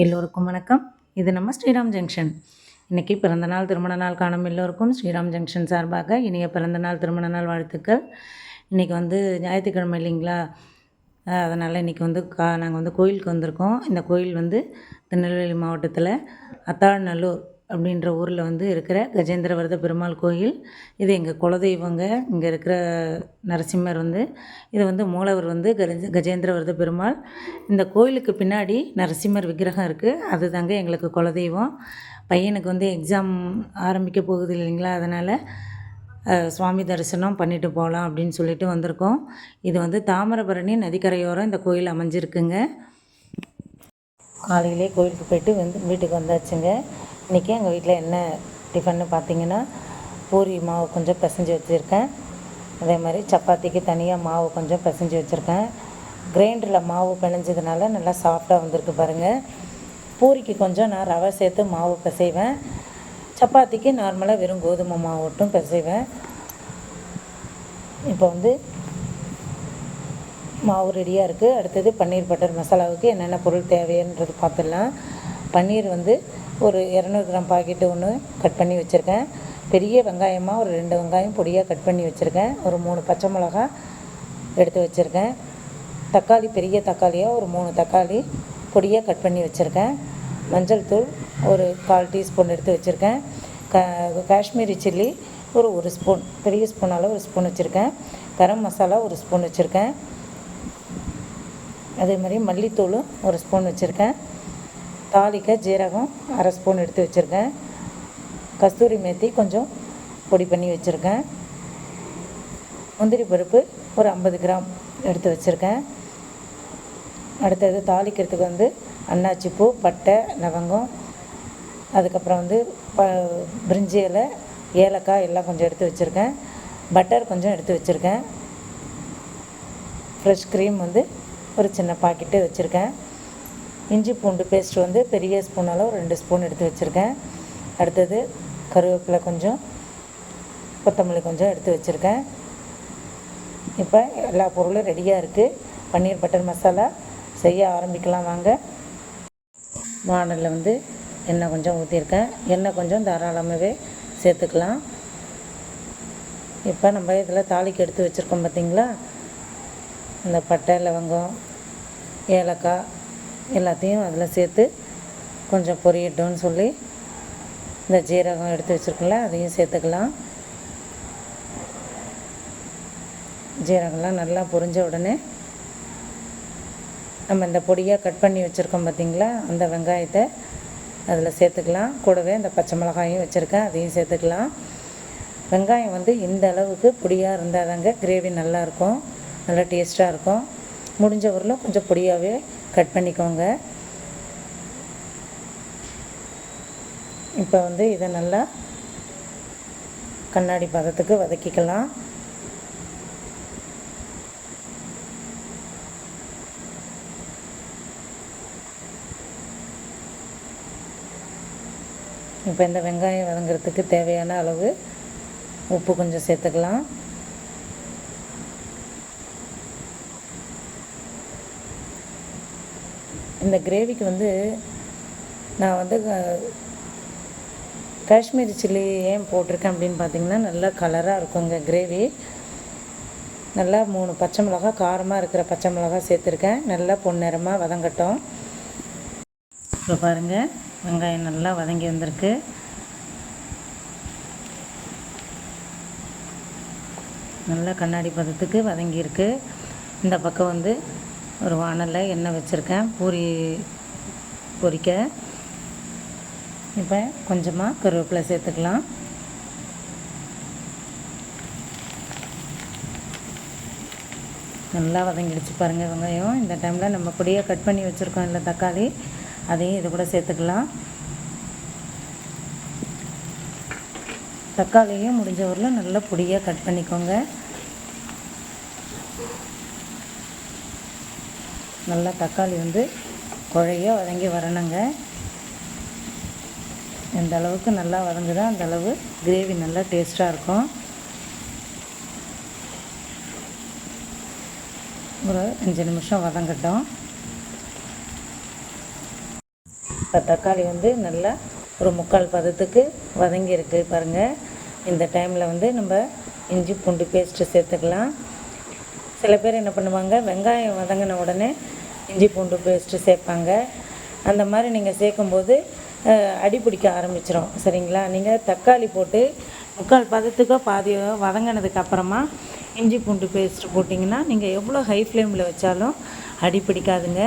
எல்லோருக்கும் வணக்கம். இது நம்ம ஸ்ரீராம் ஜங்ஷன். இன்றைக்கி பிறந்தநாள் திருமண நாள் காணும் எல்லோருக்கும் ஸ்ரீராம் ஜங்ஷன் சார்பாக இனிய பிறந்தநாள் திருமண நாள் வாழ்த்துக்கள். இன்றைக்கி ஞாயிற்றுக்கிழமை இல்லைங்களா, அதனால் இன்றைக்கி நாங்கள் கோயிலுக்கு வந்திருக்கோம். இந்த கோயில் திருநெல்வேலி மாவட்டத்தில் அத்தாழ்நல்லூர் அப்படின்ற ஊரில் இருக்கிற கஜேந்திரவரத பெருமாள் கோயில். இது எங்கள் குலதெய்வங்க. இங்கே இருக்கிற நரசிம்மர் இது மூலவர் கஜேந்திரவரத பெருமாள். இந்த கோயிலுக்கு பின்னாடி நரசிம்மர் விக்கிரகம் இருக்குது. அது தாங்க எங்களுக்கு குலதெய்வம். பையனுக்கு எக்ஸாம் ஆரம்பிக்க போகுது இல்லைங்களா, அதனால் சுவாமி தரிசனம் பண்ணிட்டு போகலாம் அப்படின்னு சொல்லிட்டு வந்திருக்கோம். இது தாமிரபரணி நதிக்கரையோரம் இந்த கோயில் அமைஞ்சிருக்குங்க. காலையிலே கோயிலுக்கு போயிட்டு வீட்டுக்கு வந்தாச்சுங்க. இன்றைக்கி எங்கள் வீட்டில் என்ன டிஃபன்னு பார்த்தீங்கன்னா, பூரி மாவு கொஞ்சம் பிசைஞ்சு வச்சுருக்கேன். அதே மாதிரி சப்பாத்திக்கு தனியாக மாவு கொஞ்சம் பிசைஞ்சு வச்சுருக்கேன். கிரைண்டரில் மாவு பிணைஞ்சதுனால நல்லா சாஃப்டாக வந்திருக்கு பாருங்கள். பூரிக்கு கொஞ்சம் நான் ரவை சேர்த்து மாவு பிசைவேன். சப்பாத்திக்கு நார்மலாக வெறும் கோதுமை மாவு மட்டும் பிசைவேன். இப்போ மாவு ரெடியாக இருக்குது. அடுத்தது பன்னீர் பட்டர் மசாலாவுக்கு என்னென்ன பொருள் தேவைன்றது பார்த்துடலாம். பன்னீர் ஒரு 200 கிராம் பாக்கெட்டு ஒன்று கட் பண்ணி வச்சுருக்கேன். பெரிய வெங்காயமாக ஒரு 2 வெங்காயம் பொடியாக கட் பண்ணி வச்சுருக்கேன். ஒரு 3 பச்சை மிளகா எடுத்து வச்சுருக்கேன். தக்காளி பெரிய தக்காளியாக ஒரு 3 தக்காளி பொடியாக கட் பண்ணி வச்சுருக்கேன். மஞ்சள் தூள் ஒரு 1/4 டீஸ்பூன் எடுத்து வச்சுருக்கேன். காஷ்மீரி சில்லி ஒரு ஸ்பூன், பெரிய ஸ்பூனால் ஒரு ஸ்பூன் வச்சுருக்கேன். கரம் மசாலா ஒரு ஸ்பூன் வச்சுருக்கேன். அதே மாதிரி மல்லித்தூளும் ஒரு ஸ்பூன் வச்சுருக்கேன். தாளிக்க ஜீரகம் 1/2 ஸ்பூன் எடுத்து வச்சுருக்கேன். கஸ்தூரி மேத்தி கொஞ்சம் பொடி பண்ணி வச்சுருக்கேன். முந்திரி பருப்பு ஒரு 50 கிராம் எடுத்து வச்சுருக்கேன். அடுத்தது தாளிக்கிறதுக்கு அன்னாச்சி பூ, பட்டை, லவங்கம், அதுக்கப்புறம் பிரிஞ்சி இலை, ஏலக்காய் எல்லாம் கொஞ்சம் எடுத்து வச்சுருக்கேன். பட்டர் கொஞ்சம் எடுத்து வச்சுருக்கேன். ஃப்ரெஷ் க்ரீம் ஒரு சின்ன பாக்கெட்டு வச்சுருக்கேன். இஞ்சி பூண்டு பேஸ்ட் பெரிய ஸ்பூனால் ஒரு 2 ஸ்பூன் எடுத்து வச்சுருக்கேன். அடுத்தது கருவேப்பிலை கொஞ்சம், கொத்தமல்லி கொஞ்சம் எடுத்து வச்சுருக்கேன். இப்போ எல்லா பொருளும் ரெடியாக இருக்குது. பன்னீர் பட்டர் மசாலா செய்ய ஆரம்பிக்கலாம் வாங்க. வானலில் எண்ணெய் கொஞ்சம் ஊற்றிருக்கேன். எண்ணெய் கொஞ்சம் தாராளமாகவே சேர்த்துக்கலாம். இப்போ நம்ம இதில் தாளிக்கு எடுத்து வச்சுருக்கோம் பார்த்திங்களா, இந்த பட்டை, லவங்கம், ஏலக்காய் எல்லாத்தையும் அதில் சேர்த்து கொஞ்சம் பொரியட்டும்னு சொல்லி இந்த ஜீரகம் எடுத்து வச்சுருக்கோம்ல அதையும் சேர்த்துக்கலாம். ஜீரகம்லாம் நல்லா பொரிஞ்ச உடனே நம்ம இந்த பொடியாக கட் பண்ணி வச்சுருக்கோம் பார்த்திங்களா, அந்த வெங்காயத்தை அதில் சேர்த்துக்கலாம். கூடவே இந்த பச்சை மிளகாயும் வச்சுருக்கேன், அதையும் சேர்த்துக்கலாம். வெங்காயம் இந்த அளவுக்கு பொடியாக இருந்தால் தாங்க கிரேவி நல்லாயிருக்கும், நல்லா டேஸ்ட்டாக இருக்கும். முடிஞ்ச வரலும் கொஞ்சம் பொடியாகவே கட் பண்ணிக்கோங்க. இப்போ இதை நல்லா கண்ணாடி பதத்துக்கு வதக்கிக்கலாம். இப்போ இந்த வெங்காயம் வதங்கிறதுக்கு தேவையான அளவு உப்பு கொஞ்சம் சேர்த்துக்கலாம். இந்த கிரேவிக்கு நான் காஷ்மீரி சில்லி ஏன் போட்டிருக்கேன் அப்படின்னு பார்த்திங்கன்னா, நல்லா கலராக இருக்குங்க கிரேவி. நல்லா 3 பச்சை மிளகா, காரமாக இருக்கிற பச்சை மிளகா சேர்த்துருக்கேன். நல்லா பொன்னிறமாக வதங்கட்டும். இப்போ பாருங்கள், வெங்காயம் நல்லா வதங்கி வந்திருக்கு. நல்லா கண்ணாடி பதத்துக்கு வதங்கியிருக்கு. இந்த பக்கம் ஒரு வானலில் எண்ணெய் வச்சுருக்கேன் பூரி பொரிக்க. இப்போ கொஞ்சமாக கருவேப்பிலை சேர்த்துக்கலாம். நல்லா வதங்கிடுச்சு பாருங்கள் வெங்காயம். இந்த டைமில் நம்ம பொடியாக கட் பண்ணி வச்சுருக்கோம் இல்லை தக்காளி, அதையும் இது கூட சேர்த்துக்கலாம். தக்காளியும் முடிஞ்ச வரலும் நல்லா பொடியாக கட் பண்ணிக்கோங்க. நல்லா தக்காளி குழைய வதங்கி வரணுங்க. எந்த அளவுக்கு நல்லா வதங்குதோ அந்த அளவு கிரேவி நல்லா டேஸ்ட்டாக இருக்கும். ஒரு 5 நிமிஷம் வதங்கட்டும். இப்போ தக்காளி வந்து நல்லா ஒரு 3/4 பதத்துக்கு வதங்கியிருக்கு பாருங்கள். இந்த டைமில் வந்து நம்ம இஞ்சி பூண்டு பேஸ்ட்டு சேர்த்துக்கலாம். சில பேர் என்ன பண்ணுவாங்க, வெங்காயம் வதங்கின உடனே இஞ்சி பூண்டு பேஸ்ட்டு சேர்ப்பாங்க. அந்த மாதிரி நீங்கள் சேர்க்கும்போது அடி பிடிக்க ஆரம்பிச்சிடும். சரிங்களா? நீங்கள் தக்காளி போட்டு 3/4 பதத்துக்கோ பாதியோ வதங்கினதுக்கப்புறமா இஞ்சி பூண்டு பேஸ்ட்டு போட்டிங்கன்னா நீங்கள் எவ்வளோ ஹை ஃப்ளேமில் வச்சாலும் அடி பிடிக்காதுங்க.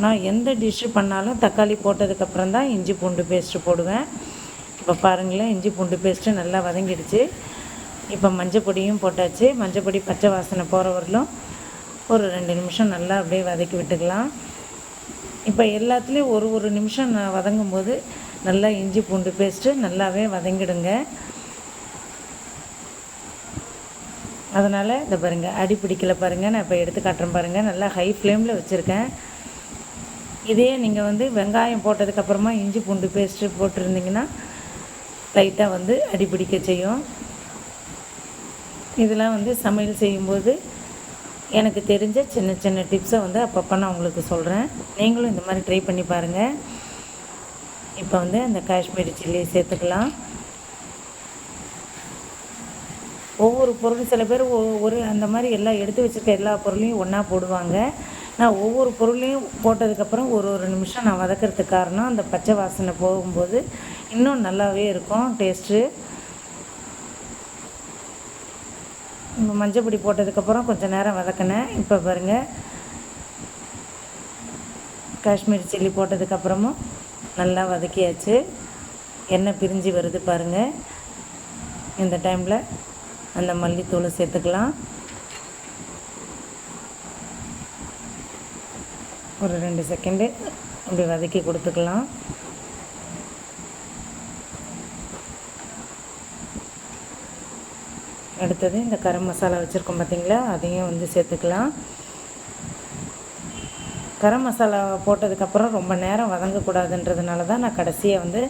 நான் எந்த டிஷ்ஷு பண்ணாலும் தக்காளி போட்டதுக்கப்புறம் தான் இஞ்சி பூண்டு பேஸ்ட்டு போடுவேன். இப்போ பாருங்களேன், இஞ்சி பூண்டு பேஸ்ட்டு நல்லா வதங்கிடுச்சு. இப்போ மஞ்சள் பொடியும் போட்டாச்சு. மஞ்சள் பொடி பச்சை வாசனை போகிற வரலும் ஒரு 2 நிமிஷம் நல்லா அப்படியே வதக்கி விட்டுக்கலாம். இப்போ எல்லாத்துலேயும் ஒரு நிமிஷம் நான் வதங்கும்போது நல்லா இஞ்சி பூண்டு பேஸ்ட்டு நல்லாவே வதங்கிடுங்க. அதனால் இதை பாருங்கள், அடி பிடிக்கல பாருங்கள். நான் இப்போ எடுத்து காட்டுறேன் பாருங்கள். நல்லா ஹை ஃப்ளேமில் வச்சுருக்கேன். இதே நீங்கள் வந்து வெங்காயம் போட்டதுக்கப்புறமா இஞ்சி பூண்டு பேஸ்ட்டு போட்டிருந்திங்கன்னா லைட்டாக வந்து அடி பிடிக்க செய்யும். இதெல்லாம் வந்து சமையல் செய்யும்போது எனக்கு தெரிஞ்ச சின்ன சின்ன டிப்ஸை வந்து அப்பப்போ நான் உங்களுக்கு சொல்கிறேன். நீங்களும் இந்த மாதிரி ட்ரை பண்ணி பாருங்கள். இப்போ வந்து அந்த காஷ்மீரி சில்லியை சேர்த்துக்கலாம். ஒவ்வொரு பொருள் சில பேர் ஒரு அந்த மாதிரி எல்லாம் எடுத்து வச்சுருக்க எல்லா பொருளையும் ஒன்றா போடுவாங்க. நான் ஒவ்வொரு பொருளையும் போட்டதுக்கப்புறம் ஒரு நிமிஷம் நான் வதக்கிறதுக்கு காரணம், அந்த பச்சை வாசனை போகும்போது இன்னும் நல்லாவே இருக்கும் டேஸ்ட்டு. மஞ்சள் பொடி போட்டதுக்கப்புறம் கொஞ்சம் நேரம் வதக்கினேன். இப்போ பாருங்கள், காஷ்மீரி சில்லி போட்டதுக்கப்புறமும் நல்லா வதக்கியாச்சு. எண்ணெய் பிரிஞ்சு வருது பாருங்கள். இந்த டைமில் அந்த மல்லித்தூளை சேர்த்துக்கலாம். ஒரு 2 செகண்டு அப்படி வதக்கி கொடுத்துக்கலாம். அடுத்தது இந்த கரம் மசாலா வச்சுருக்கோம் பார்த்திங்களா, அதையும் வந்து சேர்த்துக்கலாம். கரம் மசாலா போட்டதுக்கப்புறம் ரொம்ப நேரம் வதங்கக்கூடாதுன்றதுனால தான் நான் கடைசியாக வந்து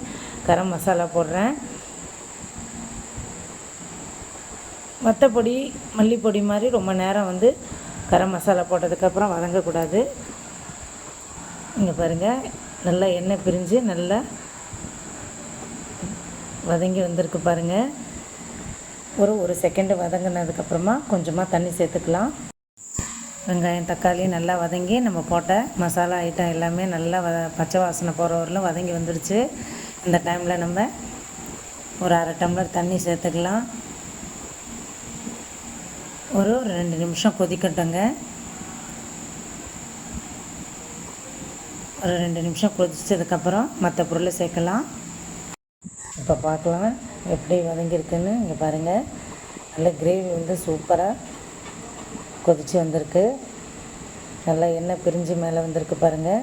கரம் மசாலா போடுறேன். வத்தப்பொடி மல்லிப்பொடி மாதிரி ரொம்ப நேரம் வந்து கரம் மசாலா போட்டதுக்கப்புறம் வதங்கக்கூடாது. இங்கே பாருங்கள், நல்லா எண்ணெய் பிரிஞ்சு நல்லா வதங்கி வந்திருக்கு பாருங்கள். ஒரு செகண்டு வதங்கினதுக்கப்புறமா கொஞ்சமாக தண்ணி சேர்த்துக்கலாம். வெங்காயம் தக்காளி நல்லா வதங்கி நம்ம போட்ட மசாலா ஐட்டம் எல்லாமே நல்லா பச்சை வாசனை போகிற வரலும் வதங்கி வந்துடுச்சு. இந்த டைமில் நம்ம ஒரு 1/2 டம்ளர் தண்ணி சேர்த்துக்கலாம். ஒரு 2 நிமிஷம் கொதிக்கட்டுங்க. ஒரு 2 நிமிஷம் கொதிச்சதுக்கப்புறம் மற்ற பொருளை சேர்க்கலாம். இப்போ பார்க்கலாம் எப்படி வதங்கியிருக்குன்னு. இங்கே பாருங்கள், நல்ல கிரேவி வந்து சூப்பராக கொதித்து வந்திருக்கு. நல்லா எண்ணெய் பிரிஞ்சு மேலே வந்திருக்கு பாருங்கள்.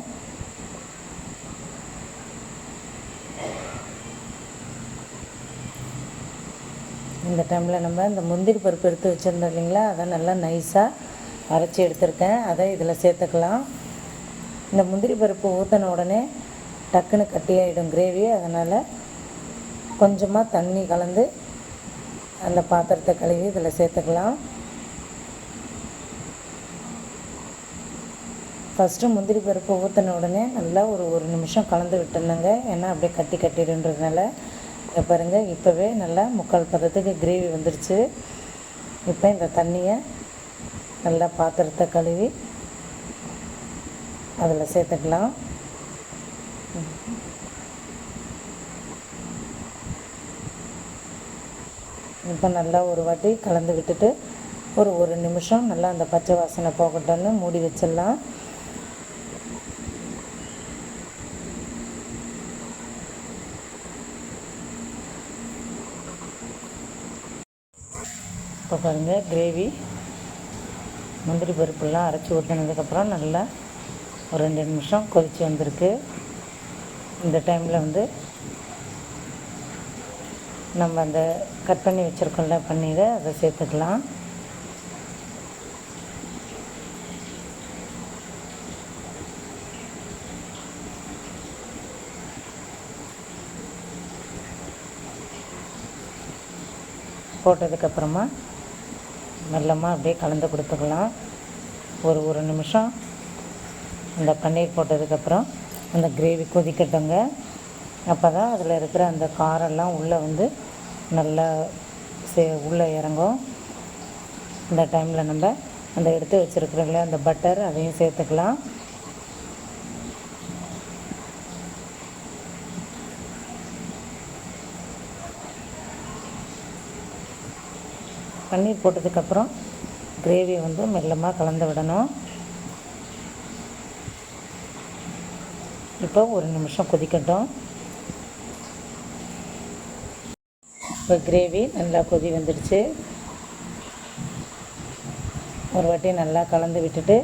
இந்த டைமில் நம்ம இந்த முந்திரி பருப்பு எடுத்து வச்சுருந்தோம் இல்லைங்களா, அதை நல்லா நைஸாக அரைச்சி எடுத்துருக்கேன். அதை இதில் சேர்த்துக்கலாம். இந்த முந்திரி பருப்பு ஊற்றின உடனே டக்குன்னு கட்டியாகிடும் கிரேவி. அதனால் கொஞ்சமாக தண்ணி கலந்து அந்த பாத்திரத்தை கழுவி இதில் சேர்த்துக்கலாம். ஃபஸ்ட்டு முந்திரி பருப்பு ஊற்றின உடனே நல்லா ஒரு நிமிஷம் கலந்து விட்டுருந்தேங்க. ஏன்னா அப்படியே கட்டிடுன்றதுனால. இங்கே பாருங்கள், இப்போவே நல்லா 3/4 பதத்துக்கு கிரேவி வந்துடுச்சு. இப்போ இந்த தண்ணியை நல்லா பாத்திரத்தை கழுவி அதில் சேர்த்துக்கலாம். இப்போ நல்லா ஒரு வாட்டி கலந்து விட்டுட்டு ஒரு நிமிஷம் நல்லா அந்த பச்சை வாசனை போகட்டும்னு மூடி வச்சிடலாம். இப்போ பாருங்கள், கிரேவி முந்திரி பருப்புலாம் அரைச்சி ஊற்றினதுக்கப்புறம் நல்லா ஒரு 2 நிமிஷம் கொதித்து வந்திருக்கு. இந்த டைமில் வந்து நம்ம அந்த கட் பண்ணி வச்சுருக்கோம்ல பன்னீரை, அதை சேர்த்துக்கலாம். போட்டதுக்கப்புறமா மெல்லமாக அப்படியே கலந்து கொடுத்துக்கலாம். ஒரு நிமிஷம் அந்த பன்னீர் போட்டதுக்கப்புறம் அந்த கிரேவி கொதிக்கட்டுங்க. அப்போ தான் அதில் இருக்கிற அந்த காரெல்லாம் உள்ளே வந்து நல்லா உள்ளே இறங்கும். இந்த டைமில் நம்ம அந்த எடுத்து வச்சுருக்கிறோங்களே அந்த பட்டர் அதையும் சேர்த்துக்கலாம். பன்னீர் போட்டதுக்கப்புறம் கிரேவி வந்து மெல்லமாக கலந்து விடணும். இப்போ ஒரு நிமிஷம் கொதிக்கட்டும். இப்போ கிரேவி நல்லா கொதி வந்துடுச்சு. ஒரு வாட்டி நல்லா கலந்து விட்டுட்டு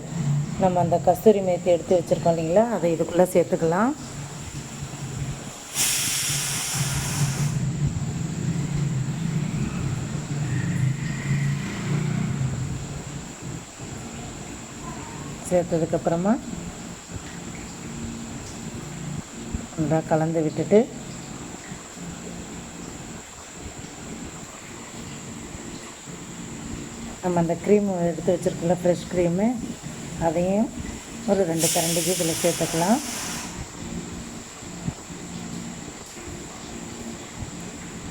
நம்ம அந்த கஸ்தூரி மேத்தி எடுத்து வச்சுருக்கோம் இல்லைங்களா, அதை இதுக்குள்ளே சேர்த்துக்கலாம். சேர்த்ததுக்கப்புறமா நல்லா கலந்து விட்டுட்டு நம்ம அந்த க்ரீம் எடுத்து வச்சுருக்கோம்ல ஃப்ரெஷ் க்ரீமு, அதையும் ஒரு 2 கரண்டிக்கு இதில் சேர்த்துக்கலாம்.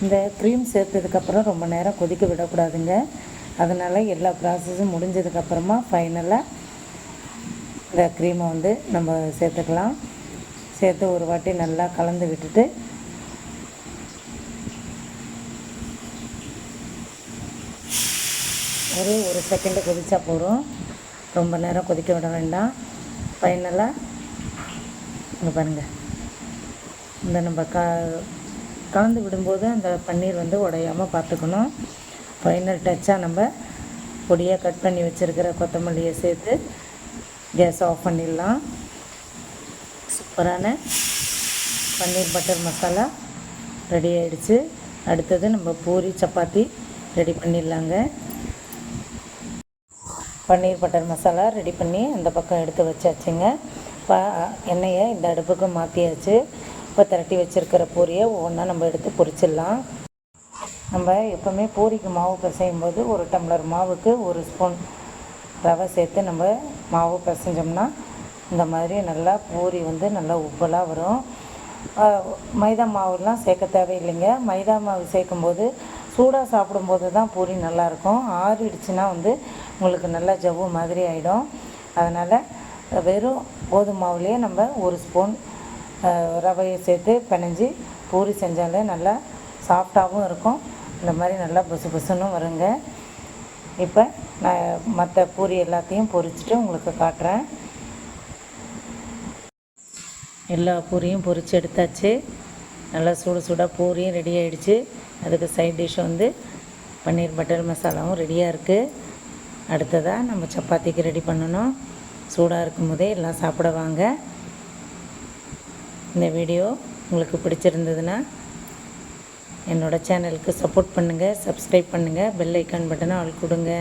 இந்த க்ரீம் சேர்த்ததுக்கப்புறம் ரொம்ப நேரம் கொதிக்க விடக்கூடாதுங்க. அதனால் எல்லா ப்ராசஸும் முடிஞ்சதுக்கப்புறமா ஃபைனலாக இந்த க்ரீமை வந்து நம்ம சேர்த்துக்கலாம். சேர்த்து ஒரு வாட்டி நல்லா கலந்து விட்டுட்டு ஒரு செகண்டு கொதிச்சா போதும். ரொம்ப நேரம் கொதிக்க விட வேண்டாம். ஃபைனலாக இங்கே பாருங்கள், இந்த நம்ம கலந்து விடும்போது அந்த பன்னீர் வந்து உடையாமல் பார்த்துக்கணும். ஃபைனல் டச்சாக நம்ம பொடியாக கட் பண்ணி வச்சுருக்கிற கொத்தமல்லியை சேர்த்து கேஸ் ஆஃப் பண்ணிடலாம். சூப்பரான பன்னீர் பட்டர் மசாலா ரெடி ஆகிடுச்சு. அடுத்தது நம்ம பூரி சப்பாத்தி ரெடி பண்ணிடலாங்க. பன்னீர் பட்டர் மசாலா ரெடி பண்ணி அந்த பக்கம் எடுத்து வச்சாச்சுங்க. இப்போ எண்ணெயை இந்த அடுப்புக்கு மாற்றியாச்சு. இப்போ திரட்டி வச்சுருக்கிற பூரியை ஒவ்வொன்றா நம்ம எடுத்து பொரிச்சிடலாம். நம்ம எப்போவுமே பூரிக்கு மாவு பிசையும் போது 1 டம்ளர் மாவுக்கு 1 ஸ்பூன் ரவை சேர்த்து நம்ம மாவு பிசைஞ்சோம்னா இந்த மாதிரி நல்லா பூரி வந்து நல்லா உப்பலாக வரும். மைதா மாவுலாம் சேர்க்க தேவையில்லைங்க. மைதா மாவு சேர்க்கும்போது சூடாக சாப்பிடும்போது தான் பூரி நல்லாயிருக்கும். ஆறிடுச்சுன்னா வந்து உங்களுக்கு நல்லா ஜவ்வு மாதிரி ஆகிடும். அதனால் வெறும் கோதுமை மாவுலேயே நம்ம 1 ஸ்பூன் ரவையை சேர்த்து பிணைஞ்சி பூரி செஞ்சாலே நல்லா சாஃப்டாகவும் இருக்கும். இந்த மாதிரி நல்லா புசு புசுன்னு வருங்க. இப்போ நான் மற்ற பூரி எல்லாத்தையும் பொரிச்சிட்டு உங்களுக்கு காட்டுறேன். எல்லா பூரியும் பொரித்து எடுத்தாச்சு. நல்லா சுட சுட பூரியும் ரெடி ஆகிடுச்சு. அதுக்கு சைட் டிஷ் வந்து பன்னீர் பட்டர் மசாலாவும் ரெடியாக இருக்குது. அடுத்ததாக நம்ம சப்பாத்திக்கு ரெடி பண்ணணும். சூடாக இருக்கும் போதே எல்லாம் சாப்பிட வாங்க. இந்த வீடியோ உங்களுக்கு பிடிச்சிருந்ததுன்னா என்னோடய சேனலுக்கு சப்போர்ட் பண்ணுங்கள், சப்ஸ்கிரைப் பண்ணுங்கள், பெல் ஐக்கான் பட்டனை ஆல் கொடுங்க.